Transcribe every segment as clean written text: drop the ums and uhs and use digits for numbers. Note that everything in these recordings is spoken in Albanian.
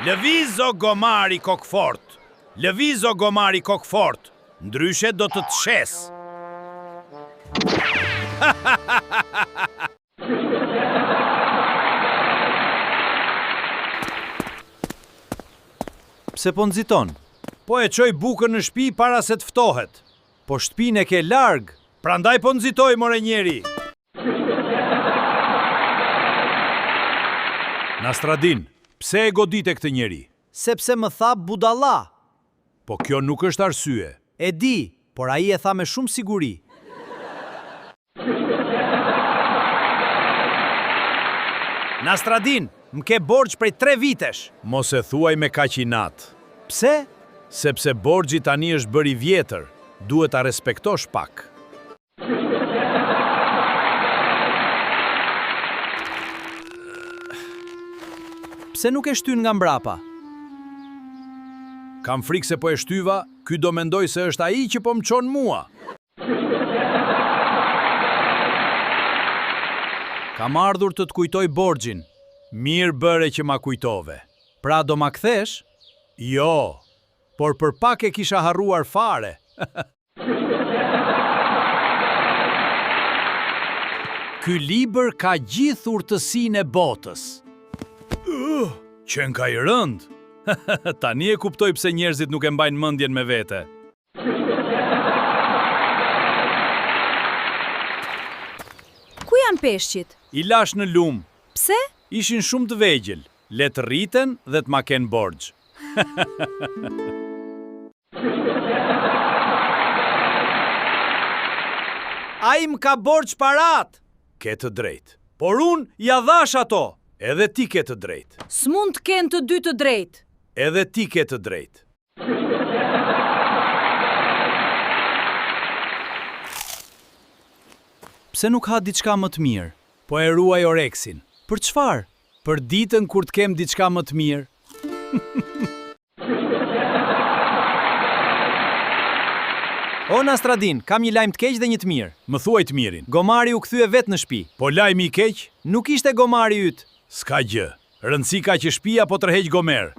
Lëvizo gomari kokfort. Lëvizo gomari kokfort. Ndryshe do të të shes. Pse po nxiton? Po e çoj bukën në shtëpi para se të ftohet. Po shtëpinë e ke larg. Prandaj po nxitoj more njeri. Nastradin, pse e godite këtë njeri? Sepse më tha budalla. Po kjo nuk është arsye. E di, por ai e tha me shumë siguri. Nastradin, më ke borxh prej 3 vitesh. Mos e thuaj me kaq inat. Pse? Sepse borxhi tani është bërë i vjetër. Duhet ta respektosh pak. Pse nuk e shtyn nga mbrapa? Kam frikë se po e shtyva, ky do mendoj se është ai që po më çon mua. Kam ardhur të të kujtoj borxhin. Mirë bëre që ma kujtove. Pra do ma kthesh? Jo, por për pak e kisha harruar fare. Ky libër ka gjithë urtësinë e botës. Qen ka i rënd. Tani e kuptoj pse njerëzit nuk e mbajnë mendjen me vete. Ku janë peshqit? I lash në lum. Pse? Ishin shumë të vegjël. Le të rriten dhe të ma kenë borxh. Ai më ka borxh parat. Ke të drejtë. Por unë ja dhash ato. Edhe ti ke të drejtë. S'mund të kenë të dy të drejtë. Edhe ti ke të drejtë. Pse nuk ha diçka më të mirë? Po e ruaj oreksin. Për çfarë? Për ditën kur të kem diçka më të mirë. O Nastradin, kam një lajm të keq dhe një të mirë. Më thuaj të mirin. Gomari u kthye vetë në shtëpi. Po lajmi i keq? Nuk ishte gomari yt. S'ka gjë. Rëndësi ka që shtëpia po tërheq gomer.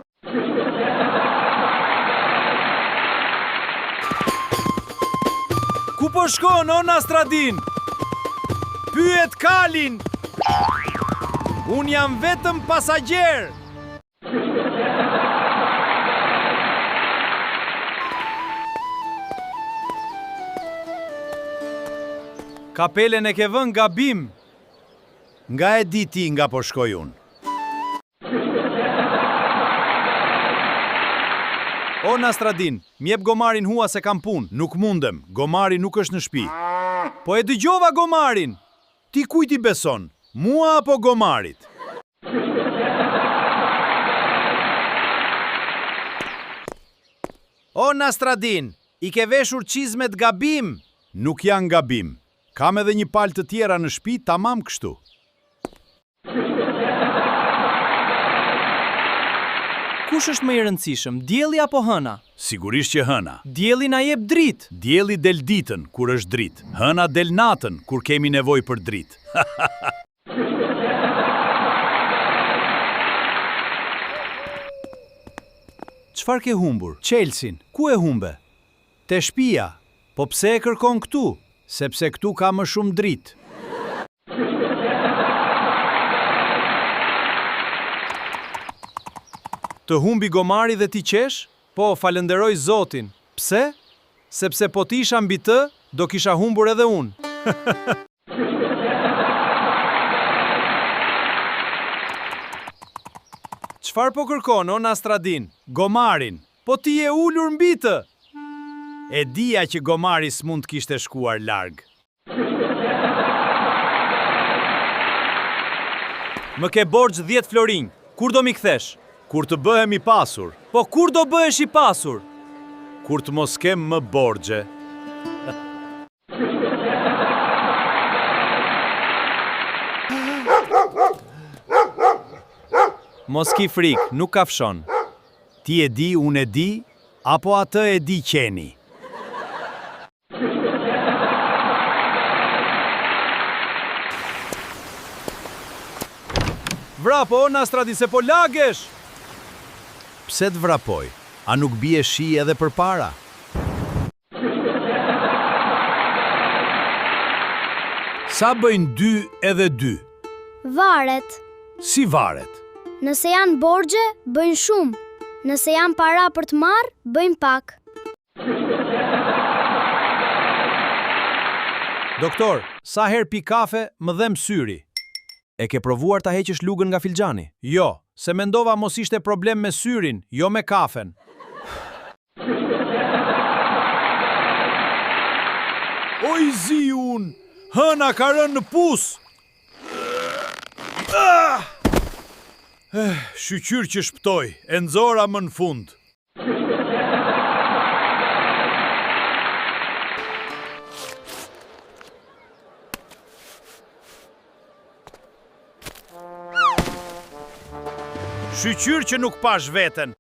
Ku po shkon, o Nastradin? Pyet Kalin. Unë jam vetëm pasagjer. Kapelen e ke vënë gabim. Nga e di ti nga po shkoj unë. O Nastradin, mjep gomarin hua se kam punë. Nuk mundem, gomari nuk është në shtëpi. Po e dëgjova gomarin. Ti kujt i beson? Mua apo gomarit? O Nastradin, i ke veshur çizmet gabim. Nuk janë gabim. Kam edhe një palë të tjera në shtëpi, tamam kështu. Kush është më i rëndësishëm, dielli apo hëna? Sigurisht që hëna. Dielli na jep dritë. Dielli del ditën kur është dritë. Hëna del natën kur kemi nevojë për dritë. Çfarë ke humbur? Chelsin. Ku e humbe? Te shtëpia. Po pse e kërkon këtu? Sepse këtu ka më shumë dritë. Të humbi gomari dhe ti qesh? Po, falenderoj Zotin. Pse? Sepse po t'isha mbi të, do kisha humbur edhe unë. Çfarë po kërkon, o Nastradin? Gomarin. Po ti je ulur mbi të. E dija që gomari s'mund t'kishte shkuar larg. Më ke borxh 10 florinj. Kur do mi kthesh? Kur të bëhem i pasur. Po kur do bëhesh i pasur? Kur të mos kem më borxhe. Mos ki frik, nuk ka fshon. Ti e di, unë e di, apo atë e di qeni? Vrapo, Nastrati, se po lagesh! Pse të vrapoj? A nuk bie shi edhe për para? Sa bëjnë 2 edhe 2? Varet. Si varet? Nëse janë borxhe, bëjnë shumë. Nëse janë para për të marrë, bëjnë pak. Doktor, sa herë pi kafe më dhem syri. E ke provuar ta heqësh lugën nga filxhani? Jo, se mendova mos ishte problem me syrin, jo me kafen. Oj zi unë! Hëna ka rënë në pus! Shqyr që shptoj, e nxora më në fund. Shqyr që nuk pash veten.